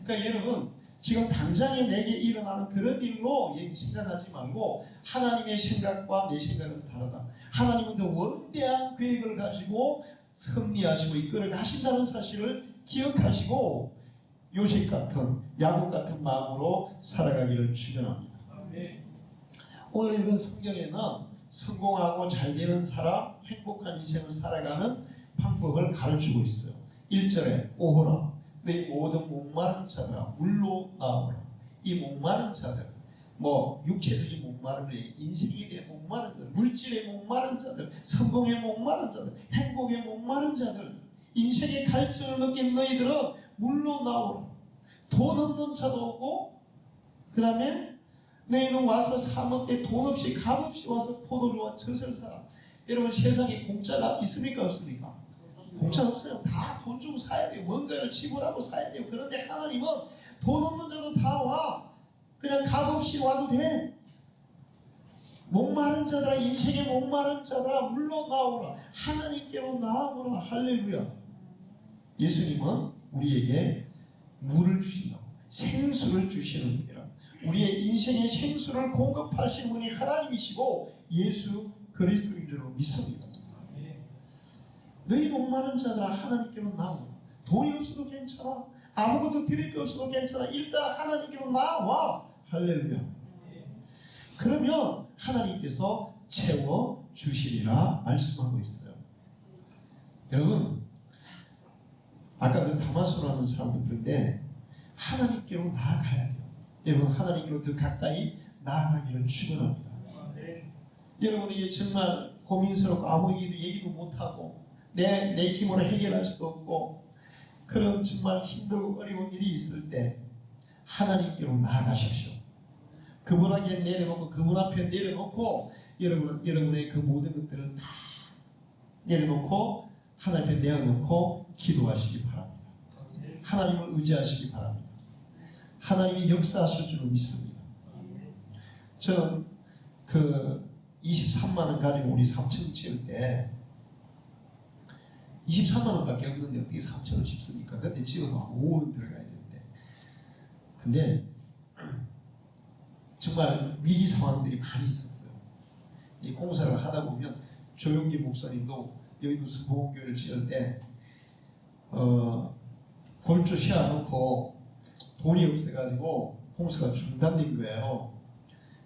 그러니까 여러분 지금 당장에 내게 일어나는 그런 일로 생각하지 말고 하나님의 생각과 내 생각은 다르다. 하나님은 더 원대한 계획을 가지고 섭리하시고 이끌어 가신다는 사실을 기억하시고 요셉 같은 야곱 같은 마음으로 살아가기를 축원합니다. 오늘 읽은 성경에는 성공하고 잘되는 사람, 행복한 인생을 살아가는 방법을 가르치고 있어요. 1절에 오호라 너희 모든 목마른 자들아 물로 나오라. 이 목마른 자들 육체적인 목마른 자, 인생에 대한 목마른 자들, 물질의 목마른 자들, 성공의 목마른 자들, 행복의 목마른 자들, 인생의 갈증을 느낀 너희들은 물로 나오라. 돈 없는 자도 없고, 그 다음에 너희는 와서 사먹 때 돈 없이 값없이 와서 포도주와 젖을 사라. 여러분, 세상에 공짜가 있습니까 없습니까? 공짜 없어요. 다 돈 주고 사야 돼요. 뭔가를 지불하고 사야 돼요. 그런데 하나님은 돈 없는 자도 다 와. 그냥 값없이 와도 돼. 목마른 자들아, 인생의 목마른 자들아, 물로 나오라. 하나님께로 나오라. 할렐루야. 예수님은 우리에게 물을 주신다고, 생수를 주시는 분이라. 우리의 인생의 생수를 공급하시는 분이 하나님이시고 예수 그리스도인 줄로 믿습니다. 너희 목마른 자들아, 하나님께로 나오라. 돈이 없어도 괜찮아. 아무것도 드릴 게 없어도 괜찮아. 일단 하나님께로 나와. 할렐루야. 그러면 하나님께서 채워 주시리라 말씀하고 있어요. 여러분, 아까 그 다마소라는 사람도 그런데 하나님께로 나아가야 돼요. 여러분, 하나님께로 더 가까이 나아가기를 축원합니다. 여러분에게 정말 고민스럽고 아무 얘기도 못하고 내 힘으로 해결할 수도 없고 그런 정말 힘들고 어려운 일이 있을 때 하나님께로 나아가십시오. 그분에게 내려놓고, 그분 앞에 내려놓고, 여러분의 그 모든 것들을 다 내려놓고 하나님 앞에 내어놓고 기도하시기 바랍니다. 하나님을 의지하시기 바랍니다. 하나님이 역사하실 줄을 믿습니다. 저는 그 23만 원 가지고 우리 3층 지을 때 23만 원밖에 없는데 어떻게 3층을 짓습니까? 그때 지어도 한 5원 들어가야 되는데, 근데 정말 위기 상황들이 많이 있었어요. 이 공사를 하다 보면 조용기 목사님도 여의도 수보교회를 지을 때 골조 세워놓고 돈이 없어가지고 공사가 중단된 거예요.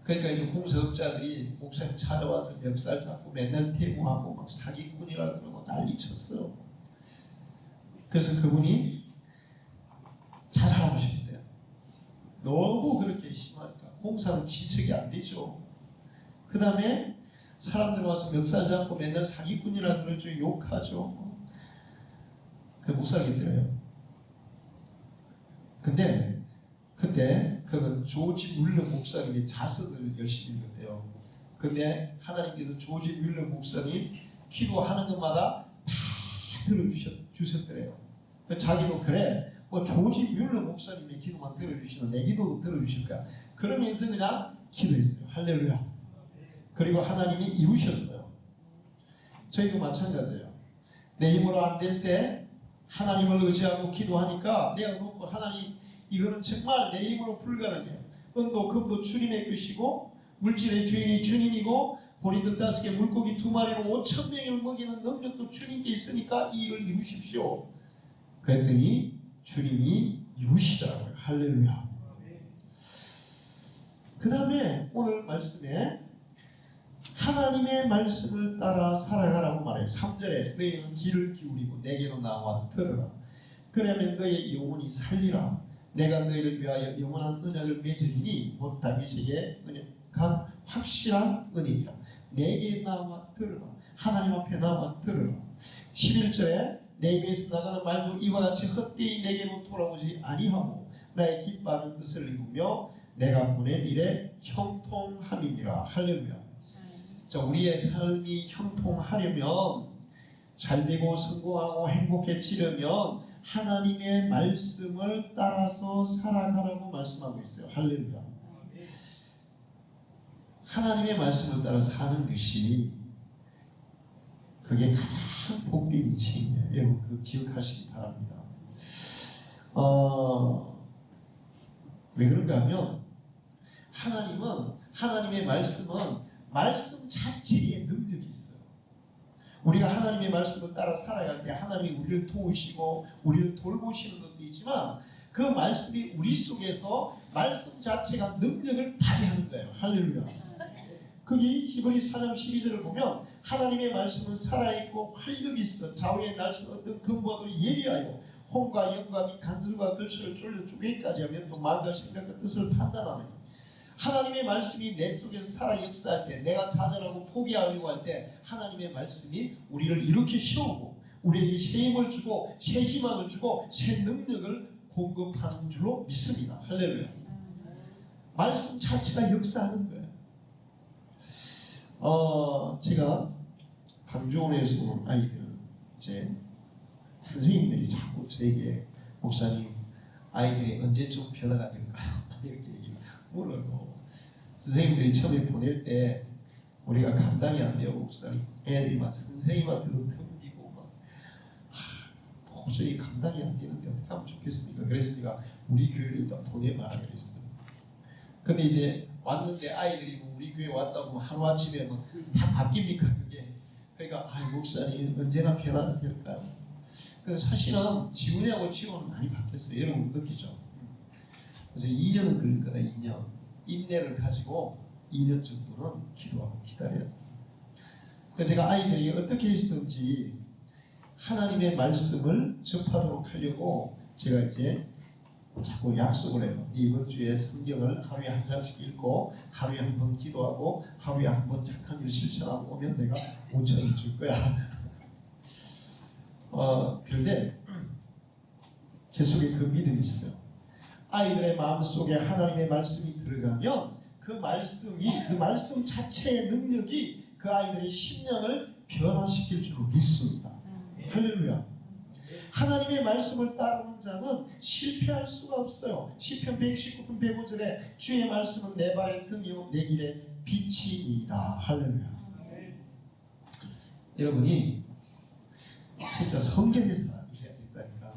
그러니까 이제 공사업자들이 목사님 찾아와서 멱살 잡고 맨날 대모하고 막 사기꾼이라 그러고 난리 쳤어. 그래서 그분이 자살하고 싶대요. 너무 그렇게 심하니까 공사는 진척이 안 되죠. 그 다음에 사람들 와서 멱살 잡고 맨날 사기꾼이라 그러죠. 욕하죠. 그 못 살겠더래요. 근데 그때 그는 조지 뮬러 목사님의 자서를 열심히 읽었대요. 근데 하나님께서 조지 뮬러 목사님 기도하는 것마다 다 들어주셨더래요. 자기도 그래, 뭐 조지 뮬러 목사님의 기도만 들어주시면 내 기도도 들어주실 거야. 그러면서 그냥 기도했어요. 할렐루야. 그리고 하나님이 이루셨어요. 저희도 마찬가지예요. 내 힘으로 안 될 때 하나님을 의지하고 기도하니까 내어놓고, 하나님 이거는 정말 내 힘으로 불가능해요. 은도 금도 주님의 것이고 물질의 주인이 주님이고 보리듯 5개 물고기 2마리로 5,000명을 먹이는 능력도 주님께 있으니까 이 일을 이루십시오. 그랬더니 주님이 이루시더라고요. 할렐루야. 그 다음에 오늘 말씀에 하나님의 말씀을 따라 살아가라고 말해요. 3절에 너희는 귀를 기울이고 내게로 나와 들으라. 그러면 너의 영혼이 살리라. 내가 너희를 위하여 영원한 언약을 맺으니 곧 다윗에게 언약한 확실한 은혜이라. 내게 나와 들으라. 하나님 앞에 나와 들으라. 11절에 내 입에서 나가는 말도 이와 같이 헛되이 내게로 돌아오지 아니하고 나의 기뻐하는 뜻을 이루며 내가 보낸 일에 형통함이니라. 할렐루야. 자, 우리의 삶이 형통하려면, 잘되고 성공하고 행복해지려면 하나님의 말씀을 따라서 살아가라고 말씀하고 있어요. 할렐루야. 하나님의 말씀을 따라 사는 것이 그게 가장 복된 인생이에요. 여러분, 그거 기억하시기 바랍니다. 왜 그런가 하면 하나님의 말씀은 말씀 자체에 능력이 있어요. 우리가 하나님의 말씀을 따라 살아갈 때 하나님이 우리를 도우시고 우리를 돌보시는 것도 있지만 그 말씀이 우리 속에서 말씀 자체가 능력을 발휘하는 거예요. 할렐루야. 거기 히브리 4장 12절을 보면 하나님의 말씀은 살아있고 활력이 있어 좌우의 날선 어떤 금과도 예리하여 혼과 영과 및 간술과 글씨를 쫄려 쪼개기까지 하면 또 마음과 생각과 뜻을 판단하는, 하나님의 말씀이 내 속에서 살아 역사할 때, 내가 좌절하고 포기하려고 할 때 하나님의 말씀이 우리를 이렇게 세우고 우리에게 새 힘을 주고 새 희망을 주고 새 능력을 공급하는 줄로 믿습니다. 할렐루야. 말씀 자체가 역사하는 거예요. 제가 방주원에서 온 아이들은 이제 선생님들이 자꾸 저에게 목사님 아이들이 언제쯤 변화가 될까요? 이렇게 물어요. 선생님들이 처음에 보낼 때 우리가 감당이 안 돼요. 목사님 애들이 막 선생님한테도 덤비고 막 도저히 감당이 안 되는데 어떻게 하면 좋겠습니까? 그래서 제가 우리 교회를 일단 보내봐라 그랬어요. 근데 이제 왔는데 아이들이 우리 교회 왔다고 하루아침에 다 바뀝니까 그게? 그러니까 목사님 언제나 변화가 될까요? 근데 사실은 지훈이하고 지훈은 많이 바뀌었어요. 여러분 느끼죠? 그래서 2년은 걸릴 거다. 2년 인내를 가지고 2년 정도는 기도하고 기다려야 돼요. 그래서 제가 아이들이 어떻게 했든지 하나님의 말씀을 접하도록 하려고 제가 이제 자꾸 약속을 해요. 이번 주에 성경을 하루에 한 장씩 읽고 하루에 한 번 기도하고 하루에 한 번 착한 일 실천하고 오면 내가 5,000원 줄 거야. 그런데 제 속에 그 믿음이 있어요. 아이들의 마음속에 하나님의 말씀이 들어가면 그 말씀 자체의 능력이 그 아이들의 심령을 변화시킬 줄로 믿습니다. 할렐루야. 하나님의 말씀을 따르는 자는 실패할 수가 없어요. 시편 119편 105절에 주의 말씀은 내 발의 등이요 내 길의 빛이니이다. 할렐루야. 여러분이 진짜 성경에서 해야 된다니까.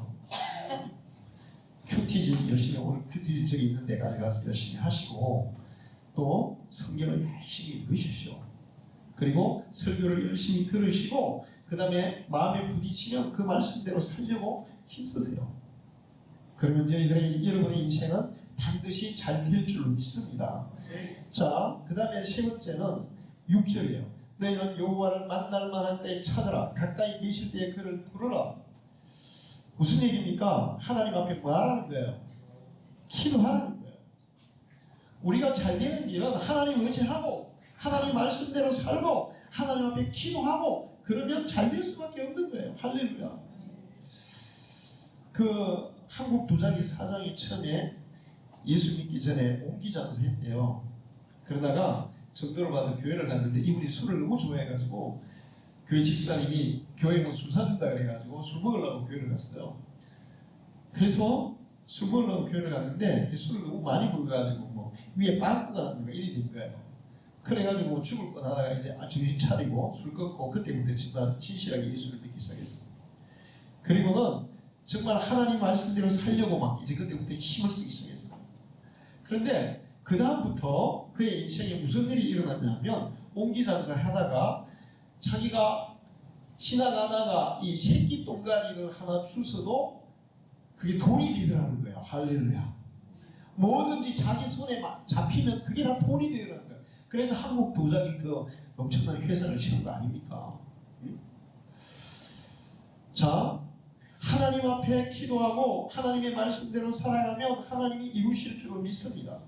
큐티즈 열심히 오늘 큐티즈 저기 있는 데 가져가서 열심히 하시고 또 성경을 열심히 읽으십시오. 그리고 설교를 열심히 들으시고 그 다음에 마음에 부딪히면 그 말씀대로 살려고 힘쓰세요. 그러면 여러분의 인생은 반드시 잘 될 줄로 믿습니다. 자, 그 다음에 세 번째는 6절이에요. 너희는 여호와를 만날 만한 때에 찾아라. 가까이 계실 때에 그를 부르라. 무슨 얘기입니까? 하나님 앞에 뭐 하라는 거예요? 기도하라는 거예요. 우리가 잘 되는 길은 하나님 의지하고 하나님 말씀대로 살고 하나님 앞에 기도하고 그러면 잘 될 수밖에 없는 거예요. 할렐루야. 그 한국 도자기 사장이 처음에 예수 믿기 전에 옹기장사 했대요. 그러다가 전도를 받아 교회를 갔는데 이분이 술을 너무 좋아해가지고 교회 집사님이 교회 술 사준다 그래가지고 술 먹으려고 교회를 갔어요. 그래서 술 먹으려고 교회를 갔는데 술을 너무 많이 먹어가지고 위에 빵꾸가 나는 거 일이 된 거예요. 그래가지고 죽을 뻔하다가 이제 정신 차리고 술 끊고 그때부터 정말 진실하게 예수를 믿기 시작했어요. 그리고는 정말 하나님 말씀대로 살려고 막 이제 그때부터 힘을 쓰기 시작했어요. 그런데 그 다음부터 그의 인생에 무슨 일이 일어났냐면 옹기장사 하다가 자기가 지나가다가 이 새끼 똥가리를 하나 주워도 그게 돈이 되더라는 거예요. 할렐루야. 뭐든지 자기 손에 잡히면 그게 다 돈이 되더라는 거예요. 그래서 한국 도자기 그 엄청난 회사를 세운 거 아닙니까? 응? 자, 하나님 앞에 기도하고 하나님의 말씀대로 살아가면 하나님이 이루실 줄을 믿습니다.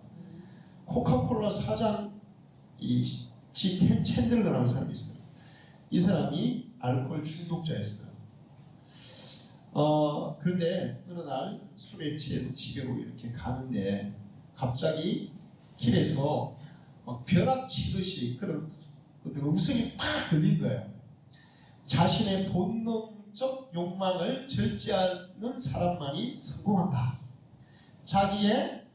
코카콜라 사장 챈들러라는 사람이 있어요. 이 사람이 알코올 중독자였어요. 그런데 어느 날 술에 취해서 집으로 이렇게 가는데 갑자기 길에서 막 벼락치듯이 그런 음성이 팍 들린 거예요. 자신의 본능적 욕망을 절제하는 사람만이 성공한다. 자기의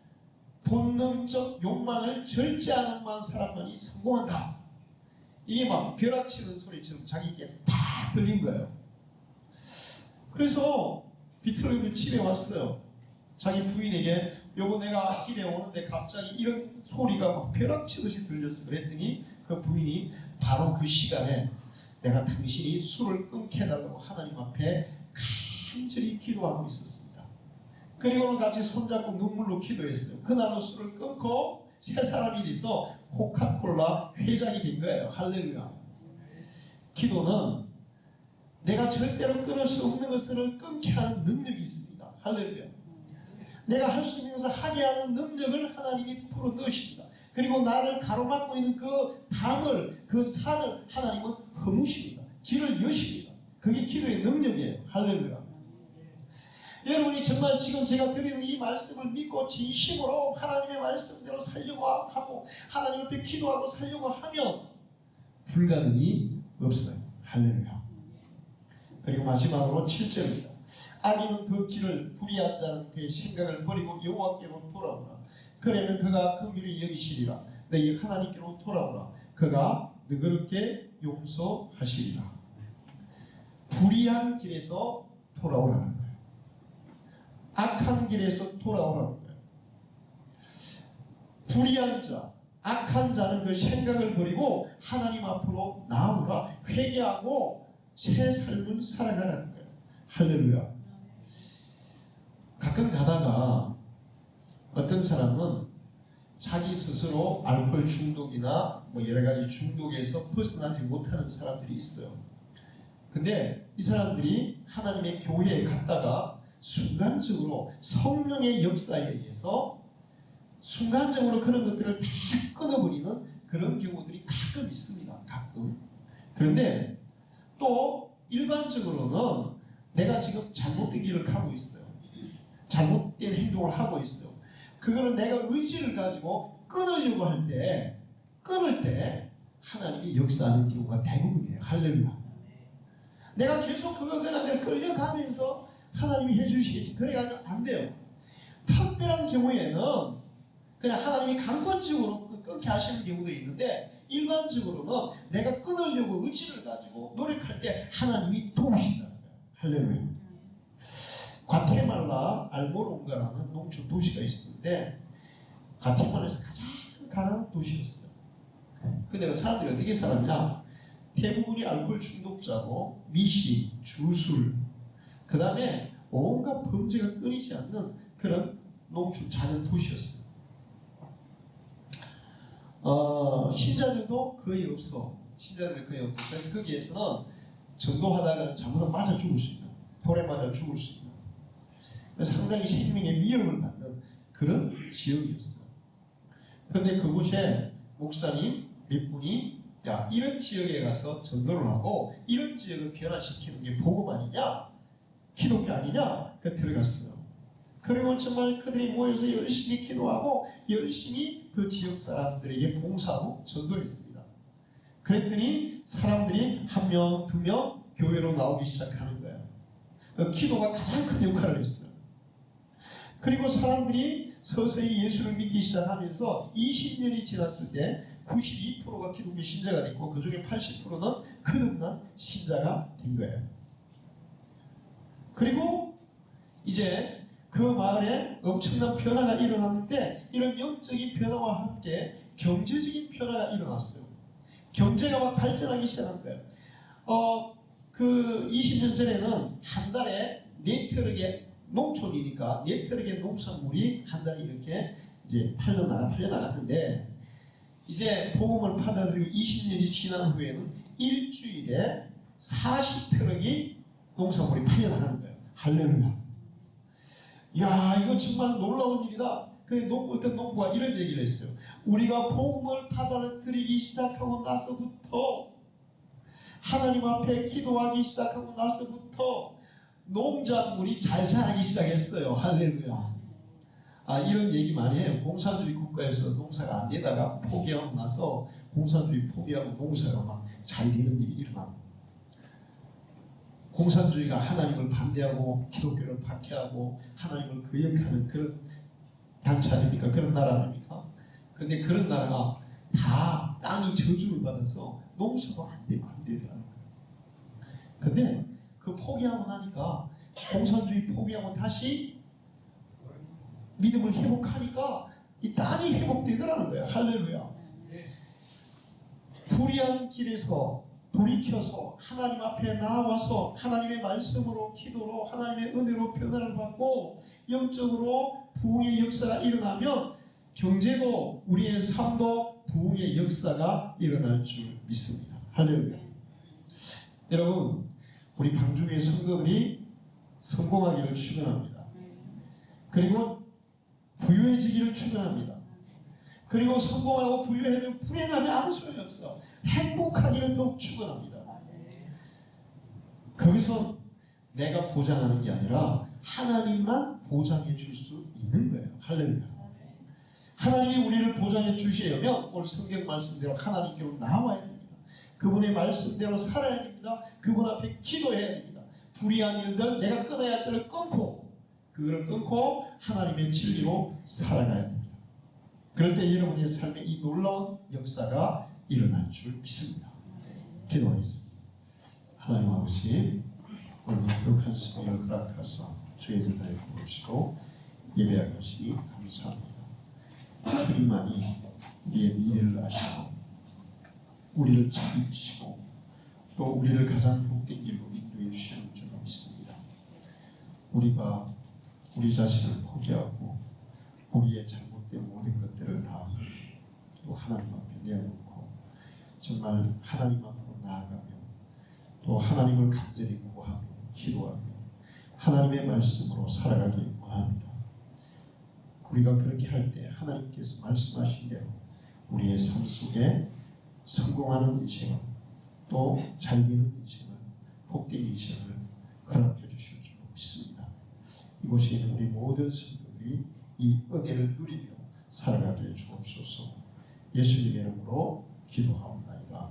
본능적 욕망을 절제하는 사람만이 성공한다. 이게 막 벼락치는 소리처럼 자기에게 다 들린 거예요. 그래서 비틀어입고 집에 왔어요. 자기 부인에게 여보 내가 길에 오는데 갑자기 이런 소리가 막 벼락치듯이 들렸어. 그랬더니 그 부인이 바로 그 시간에 내가 당신이 술을 끊게 해달라고 하나님 앞에 간절히 기도하고 있었습니다. 그리고는 같이 손잡고 눈물로 기도했어요. 그날은 술을 끊고 새 사람이 돼서 코카콜라 회장이 된 거예요. 할렐루야. 기도는 내가 절대로 끊을 수 없는 것을 끊게 하는 능력이 있습니다. 할렐루야. 내가 할 수 있는 것을 하게 하는 능력을 하나님이 풀어 넣으십니다. 그리고 나를 가로막고 있는 그 담을, 그 산을 하나님은 허무십니다. 길을 여십니다. 그게 기도의 능력이에요. 할렐루야. 여러분이 정말 지금 제가 드리는 이 말씀을 믿고 진심으로 하나님의 말씀대로 살려고 하고 하나님 앞에 기도하고 살려고 하면 불가능이 없어요. 할렐루야. 그리고 마지막으로 7절입니다. 악인은 그 길을 불의한 자는 그의 생각을 버리고 여호와께로 돌아오라. 그러면 그가 긍휼히 여기시리라. 너희 하나님께로 돌아오라. 그가 너그럽게 용서하시리라. 불의한 길에서 돌아오라는 거예요. 악한 길에서 돌아오라는 거예요. 불의한 자, 악한 자는 그 생각을 버리고 하나님 앞으로 나아오라. 회개하고 새 삶을 살아가라는 거예요. 할렐루야. 가끔 가다가 어떤 사람은 자기 스스로 알코올 중독이나 뭐 여러 가지 중독에서 벗어나지 못하는 사람들이 있어요. 근데 이 사람들이 하나님의 교회에 갔다가 순간적으로 성령의 역사에 의해서 순간적으로 그런 것들을 다 끊어버리는 그런 경우들이 가끔 있습니다. 가끔. 그런데 또 일반적으로는 내가 지금 잘못된 길을 가고 있어요. 잘못된 행동을 하고 있어요. 그거를 내가 의지를 가지고 끊으려고 할 때, 끊을 때 하나님이 역사하는 경우가 대부분이에요. 할렐루야. 내가 계속 그거 그냥 끌려가면서 하나님이 해주시겠지. 그래가지고 안 돼요. 특별한 경우에는 그냥 하나님이 강권적으로 끊게 하시는 경우들이 있는데 일반적으로는 내가 끊으려고 의지를 가지고 노력할 때 하나님이 도우신다는 거예요. 할렐루야. 과테말라 알모론가라는 농촌 도시가 있었는데 과테말라에서 가장 가난한 도시였어요. 근데 그 사람들이 어떻게 살았냐? 대부분이 알코올 중독자고 미식, 주술, 그 다음에 온갖 범죄가 끊이지 않는 그런 농촌 작은 도시였어요. 신자들도 거의 없어. 신자들이 거의 없고 그래서 거기에서는 전도하다가는 잘못하면 맞아 죽을 수 있는, 돌에 맞아 죽을 수 있는 상당히 생명의 위협을 받는 그런 지역이었어요. 그런데 그곳에 목사님 몇 분이 야 이런 지역에 가서 전도를 하고 이런 지역을 변화시키는 게 복음 아니냐? 기독교 아니냐? 그 들어갔어요. 그리고 정말 그들이 모여서 열심히 기도하고 열심히 그 지역 사람들에게 봉사하고 전도했습니다. 그랬더니 사람들이 1명, 2명 교회로 나오기 시작하는 거예요. 그 기도가 가장 큰 역할을 했어요. 그리고 사람들이 서서히 예수를 믿기 시작하면서 20년이 지났을 때 92%가 기독교 신자가 됐고 그 중에 80%는 거듭난 신자가 된 거예요. 그리고 이제 그 마을에 엄청난 변화가 일어났는데 이런 영적인 변화와 함께 경제적인 변화가 일어났어요. 경제가 막 발전하기 시작한 거예요. 그 20년 전에는 한 달에 4트럭의 농촌이니까 4트럭의 농산물이 한 달에 이렇게 이제 팔려나갔는데 이제 복음을 받아들이고 20년이 지난 후에는 일주일에 40트럭이 농산물이 팔려나가는 거예요. 할렐루야. 야 이거 정말 놀라운 일이다. 근데 어떤 농부가 이런 얘기를 했어요. 우리가 복음을 받아들이기 시작하고 나서부터 하나님 앞에 기도하기 시작하고 나서부터 농작물이 잘 자라기 시작했어요. 할렐루야. 이런 얘기 많이 해요. 공산주의 국가에서 농사가 안 되다가 포기하고 나서 공산주의 포기하고 농사가 막 잘 되는 일이 일어나고 공산주의가 하나님을 반대하고 기독교를 박해하고 하나님을 거역하는 그런 단체 아닙니까? 그런 나라 아닙니까? 근데 그런 나라가 다 땅이 저주를 받아서 농사도 안 되더라는 거예요. 근데 그 포기하고 나니까 공산주의 포기하고 다시 믿음을 회복하니까 이 땅이 회복되더라는 거예요. 할렐루야. 불의한 길에서 돌이켜서 하나님 앞에 나와서 하나님의 말씀으로 기도로 하나님의 은혜로 변화를 받고 영적으로 부흥의 역사가 일어나면 경제도 우리의 삶도 부흥의 역사가 일어날 줄 믿습니다. 할렐루야. 여러분 우리 방주의 성도들이 성공하기를 축원합니다. 그리고 부유해지기를 축원합니다. 그리고 성공하고 부유해도 불행하면 아무 소용이 없어. 행복하기를 더욱 축원합니다. 거기서 내가 보장하는 게 아니라 하나님만 보장해 줄 수 있는 거예요. 할렐루야. 하나님이 우리를 보장해 주시려면 오늘 성경 말씀대로 하나님께로 나와야 됩니다. 그분의 말씀대로 살아야 됩니다. 그분 앞에 기도해야 됩니다. 불의한 일들, 내가 끊어야 할 때를 끊고 그걸 끊고 하나님의 진리로 살아가야 됩니다. 그럴 때 여러분의 삶에 이 놀라운 역사가 일어날 줄 믿습니다. 기도하겠습니다. 하나님 아버지, 오늘 거룩한 수고를 허락하사 주의 전당에 부르시고 예배할 것이 감사합니다. 주님만이 우리의 미래를 아시고 우리를 책임지시고 또 우리를 가장 복된 길로 인도해 주시는 줄 믿습니다. 우리가 우리 자신을 포기하고 우리의 잘못된 모든 것들을 다 또 하나님 앞에 내어놓고 정말 하나님 앞으로 나아가며 또 하나님을 간절히 구하며 기도하며 하나님의 말씀으로 살아가기 원합니다. 우리가 그렇게 할 때 하나님께서 말씀하신 대로 우리의 삶 속에 성공하는 인생을 또 잘되는 인생을 복된 인생을 허락해 주실 줄 믿습니다. 이곳에 있는 우리 모든 성도들이 이 은혜를 누리며 살아가게 해 주옵소서. 예수님의 이름으로 기도하옵나이다.